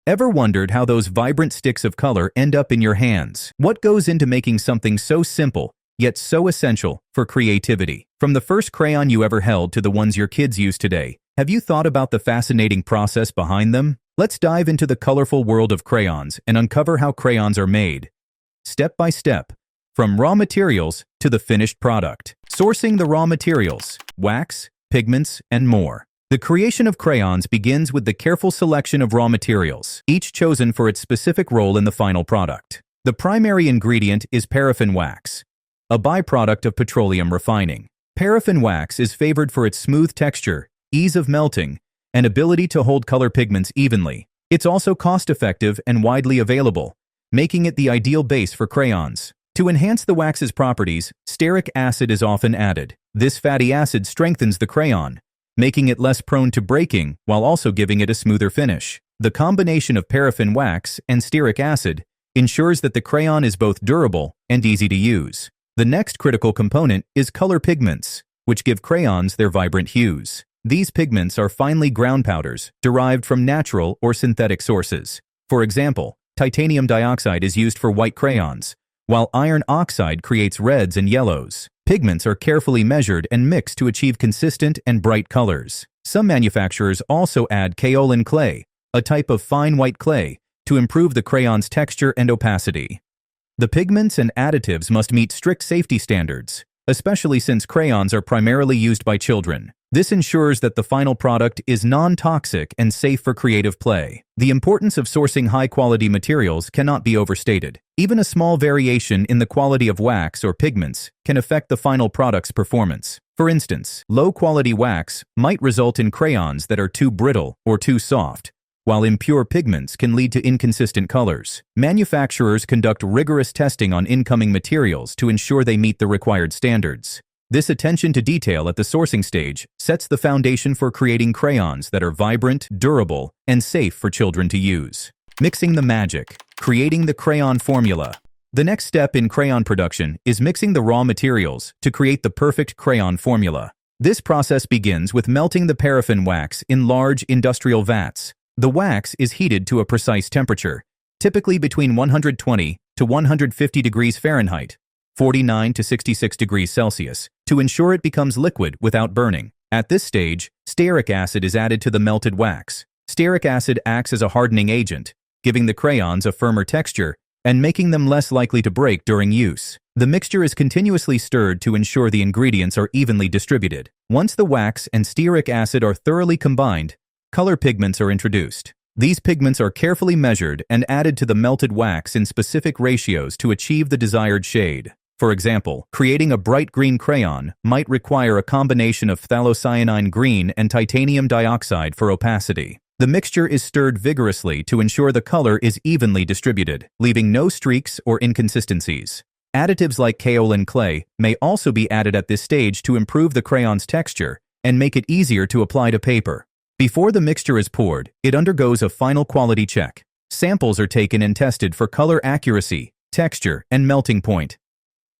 Ever wondered how those vibrant sticks of color end up in your hands? What goes into making something so simple, yet so essential for creativity? From the first crayon you ever held to the ones your kids use today, have you thought about the fascinating process behind them? Let's dive into the colorful world of crayons and uncover how crayons are made, step by step, from raw materials to the finished product. Sourcing the raw materials, wax, pigments, and more. The creation of crayons begins with the careful selection of raw materials, each chosen for its specific role in the final product. The primary ingredient is paraffin wax, a byproduct of petroleum refining. Paraffin wax is favored for its smooth texture, ease of melting, and ability to hold color pigments evenly. It's also cost-effective and widely available, making it the ideal base for crayons. To enhance the wax's properties, stearic acid is often added. This fatty acid strengthens the crayon, making it less prone to breaking while also giving it a smoother finish. The combination of paraffin wax and stearic acid ensures that the crayon is both durable and easy to use. The next critical component is color pigments, which give crayons their vibrant hues. These pigments are finely ground powders derived from natural or synthetic sources. For example, titanium dioxide is used for white crayons, while iron oxide creates reds and yellows. Pigments are carefully measured and mixed to achieve consistent and bright colors. Some manufacturers also add kaolin clay, a type of fine white clay, to improve the crayon's texture and opacity. The pigments and additives must meet strict safety standards, especially since crayons are primarily used by children. This ensures that the final product is non-toxic and safe for creative play. The importance of sourcing high-quality materials cannot be overstated. Even a small variation in the quality of wax or pigments can affect the final product's performance. For instance, low-quality wax might result in crayons that are too brittle or too soft, while impure pigments can lead to inconsistent colors. Manufacturers conduct rigorous testing on incoming materials to ensure they meet the required standards. This attention to detail at the sourcing stage sets the foundation for creating crayons that are vibrant, durable, and safe for children to use. Mixing the magic, creating the crayon formula. The next step in crayon production is mixing the raw materials to create the perfect crayon formula. This process begins with melting the paraffin wax in large industrial vats. The wax is heated to a precise temperature, typically between 120 to 150 degrees Fahrenheit, 49 to 66 degrees Celsius, to ensure it becomes liquid without burning. At this stage, stearic acid is added to the melted wax. Stearic acid acts as a hardening agent, giving the crayons a firmer texture and making them less likely to break during use. The mixture is continuously stirred to ensure the ingredients are evenly distributed. Once the wax and stearic acid are thoroughly combined, color pigments are introduced. These pigments are carefully measured and added to the melted wax in specific ratios to achieve the desired shade. For example, creating a bright green crayon might require a combination of phthalocyanine green and titanium dioxide for opacity. The mixture is stirred vigorously to ensure the color is evenly distributed, leaving no streaks or inconsistencies. Additives like kaolin clay may also be added at this stage to improve the crayon's texture and make it easier to apply to paper. Before the mixture is poured, it undergoes a final quality check. Samples are taken and tested for color accuracy, texture, and melting point.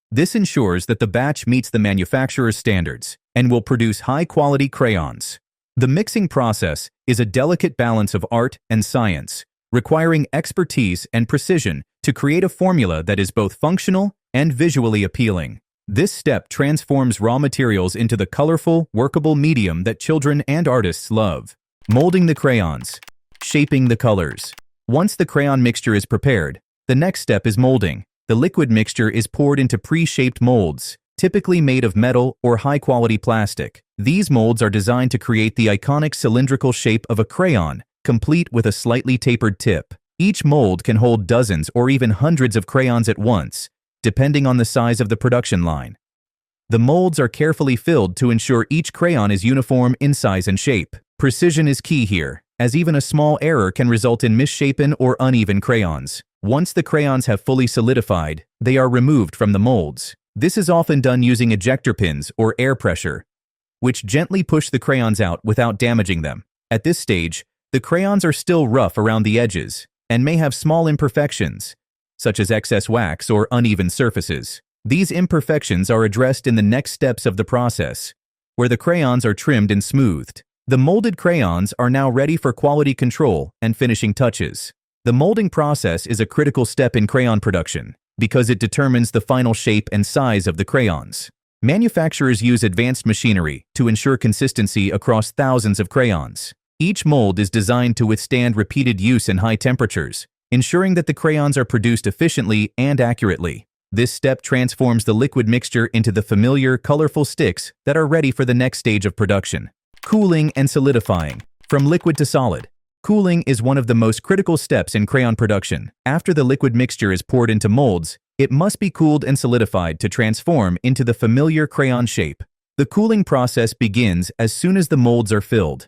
This ensures that the batch meets the manufacturer's standards and will produce high-quality crayons. The mixing process is a delicate balance of art and science, requiring expertise and precision to create a formula that is both functional and visually appealing. This step transforms raw materials into the colorful, workable medium that children and artists love. Molding the crayons, shaping the colors. Once the crayon mixture is prepared, the next step is molding. The liquid mixture is poured into pre-shaped molds, typically made of metal or high-quality plastic. These molds are designed to create the iconic cylindrical shape of a crayon, complete with a slightly tapered tip. Each mold can hold dozens or even hundreds of crayons at once, depending on the size of the production line. The molds are carefully filled to ensure each crayon is uniform in size and shape. Precision is key here, as even a small error can result in misshapen or uneven crayons. Once the crayons have fully solidified, they are removed from the molds. This is often done using ejector pins or air pressure, which gently push the crayons out without damaging them. At this stage, the crayons are still rough around the edges and may have small imperfections, such as excess wax or uneven surfaces. These imperfections are addressed in the next steps of the process, where the crayons are trimmed and smoothed. The molded crayons are now ready for quality control and finishing touches. The molding process is a critical step in crayon production because it determines the final shape and size of the crayons. Manufacturers use advanced machinery to ensure consistency across thousands of crayons. Each mold is designed to withstand repeated use in high temperatures, ensuring that the crayons are produced efficiently and accurately. This step transforms the liquid mixture into the familiar, colorful sticks that are ready for the next stage of production. Cooling and solidifying. From liquid to solid. Cooling is one of the most critical steps in crayon production. After the liquid mixture is poured into molds, it must be cooled and solidified to transform into the familiar crayon shape. The cooling process begins as soon as the molds are filled.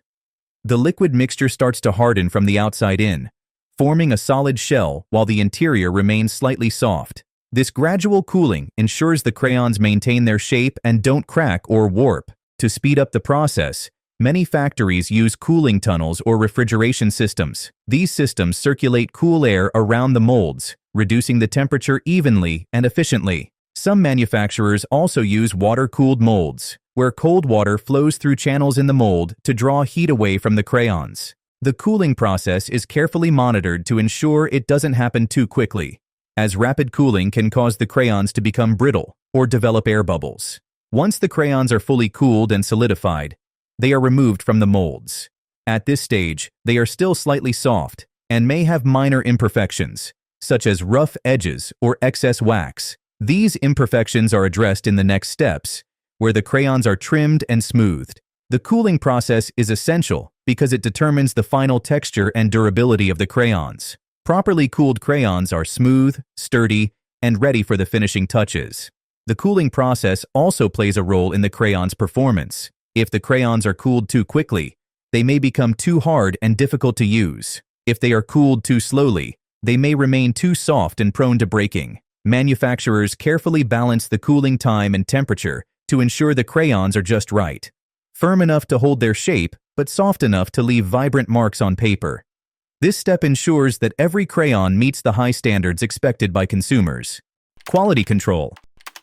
The liquid mixture starts to harden from the outside in, forming a solid shell while the interior remains slightly soft. This gradual cooling ensures the crayons maintain their shape and don't crack or warp. To speed up the process, many factories use cooling tunnels or refrigeration systems. These systems circulate cool air around the molds, reducing the temperature evenly and efficiently. Some manufacturers also use water-cooled molds, where cold water flows through channels in the mold to draw heat away from the crayons. The cooling process is carefully monitored to ensure it doesn't happen too quickly, as rapid cooling can cause the crayons to become brittle or develop air bubbles. Once the crayons are fully cooled and solidified, they are removed from the molds. At this stage, they are still slightly soft and may have minor imperfections, such as rough edges or excess wax. These imperfections are addressed in the next steps, where the crayons are trimmed and smoothed. The cooling process is essential because it determines the final texture and durability of the crayons. Properly cooled crayons are smooth, sturdy, and ready for the finishing touches. The cooling process also plays a role in the crayon's performance. If the crayons are cooled too quickly, they may become too hard and difficult to use. If they are cooled too slowly, they may remain too soft and prone to breaking. Manufacturers carefully balance the cooling time and temperature to ensure the crayons are just right, firm enough to hold their shape, but soft enough to leave vibrant marks on paper. This step ensures that every crayon meets the high standards expected by consumers. Quality control.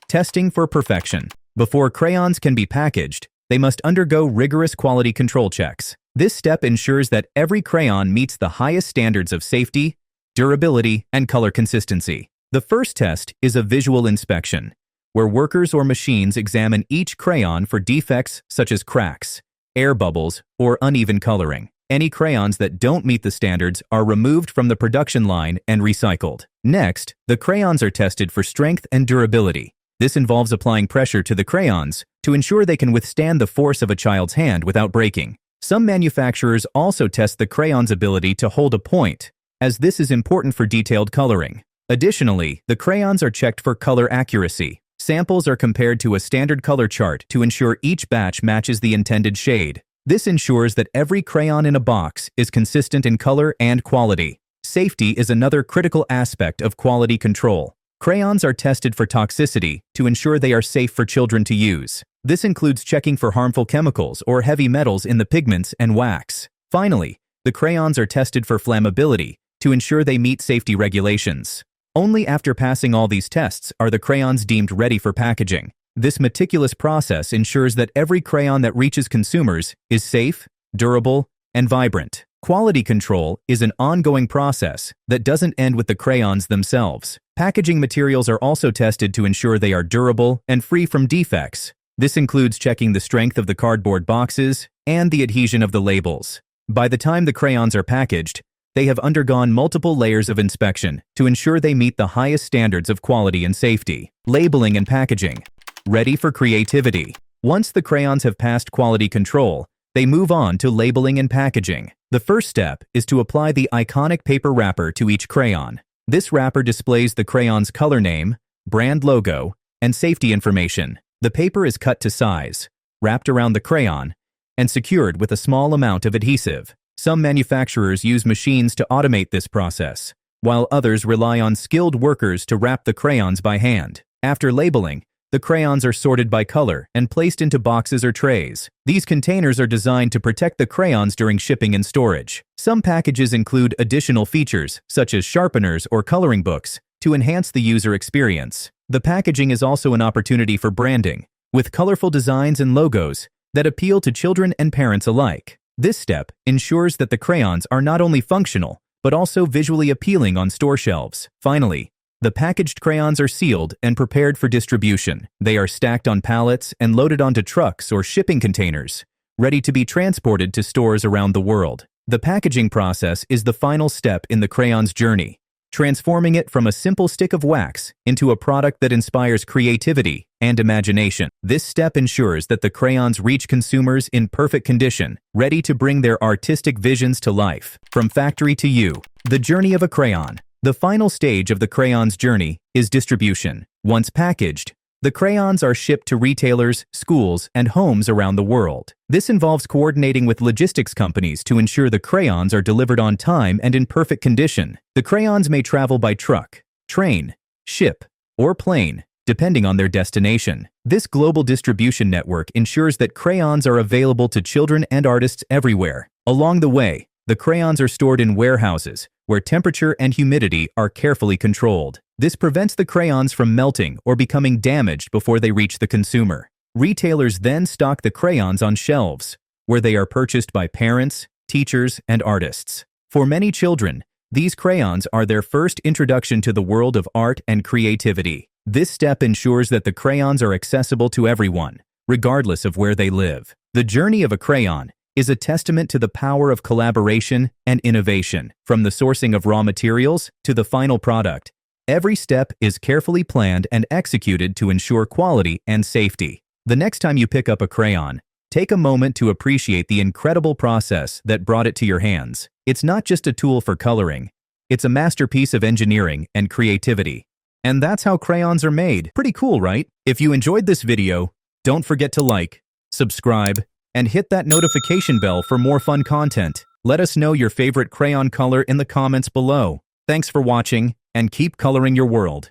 Testing for perfection. Before crayons can be packaged, they must undergo rigorous quality control checks. This step ensures that every crayon meets the highest standards of safety, durability, and color consistency. The first test is a visual inspection, where workers or machines examine each crayon for defects such as cracks, air bubbles, or uneven coloring. Any crayons that don't meet the standards are removed from the production line and recycled. Next, the crayons are tested for strength and durability. This involves applying pressure to the crayons to ensure they can withstand the force of a child's hand without breaking. Some manufacturers also test the crayon's ability to hold a point, as this is important for detailed coloring. Additionally, the crayons are checked for color accuracy. Samples are compared to a standard color chart to ensure each batch matches the intended shade. This ensures that every crayon in a box is consistent in color and quality. Safety is another critical aspect of quality control. Crayons are tested for toxicity to ensure they are safe for children to use. This includes checking for harmful chemicals or heavy metals in the pigments and wax. Finally, the crayons are tested for flammability to ensure they meet safety regulations. Only after passing all these tests are the crayons deemed ready for packaging. This meticulous process ensures that every crayon that reaches consumers is safe, durable, and vibrant. Quality control is an ongoing process that doesn't end with the crayons themselves. Packaging materials are also tested to ensure they are durable and free from defects. This includes checking the strength of the cardboard boxes and the adhesion of the labels. By the time the crayons are packaged, they have undergone multiple layers of inspection to ensure they meet the highest standards of quality and safety. Labeling and packaging. Ready for creativity. Once the crayons have passed quality control, they move on to labeling and packaging. The first step is to apply the iconic paper wrapper to each crayon. This wrapper displays the crayon's color name, brand logo, and safety information. The paper is cut to size, wrapped around the crayon, and secured with a small amount of adhesive. Some manufacturers use machines to automate this process, while others rely on skilled workers to wrap the crayons by hand. After labeling, the crayons are sorted by color and placed into boxes or trays. These containers are designed to protect the crayons during shipping and storage. Some packages include additional features, such as sharpeners or coloring books, to enhance the user experience. The packaging is also an opportunity for branding, with colorful designs and logos that appeal to children and parents alike. This step ensures that the crayons are not only functional, but also visually appealing on store shelves. Finally, the packaged crayons are sealed and prepared for distribution. They are stacked on pallets and loaded onto trucks or shipping containers, ready to be transported to stores around the world. The packaging process is the final step in the crayon's journey, transforming it from a simple stick of wax into a product that inspires creativity and imagination. This step ensures that the crayons reach consumers in perfect condition, ready to bring their artistic visions to life. From factory to you, the journey of a crayon. The final stage of the crayon's journey is distribution. Once packaged, the crayons are shipped to retailers, schools, and homes around the world. This involves coordinating with logistics companies to ensure the crayons are delivered on time and in perfect condition. The crayons may travel by truck, train, ship, or plane, depending on their destination. This global distribution network ensures that crayons are available to children and artists everywhere. Along the way, the crayons are stored in warehouses, where temperature and humidity are carefully controlled. This prevents the crayons from melting or becoming damaged before they reach the consumer. Retailers then stock the crayons on shelves, where they are purchased by parents, teachers, and artists. For many children, these crayons are their first introduction to the world of art and creativity. This step ensures that the crayons are accessible to everyone, regardless of where they live. The journey of a crayon is a testament to the power of collaboration and innovation. From the sourcing of raw materials to the final product, every step is carefully planned and executed to ensure quality and safety. The next time you pick up a crayon, take a moment to appreciate the incredible process that brought it to your hands. It's not just a tool for coloring, it's a masterpiece of engineering and creativity. And that's how crayons are made. Pretty cool, right? If you enjoyed this video, don't forget to like, subscribe, and hit that notification bell for more fun content. Let us know your favorite crayon color in the comments below. Thanks for watching, and keep coloring your world.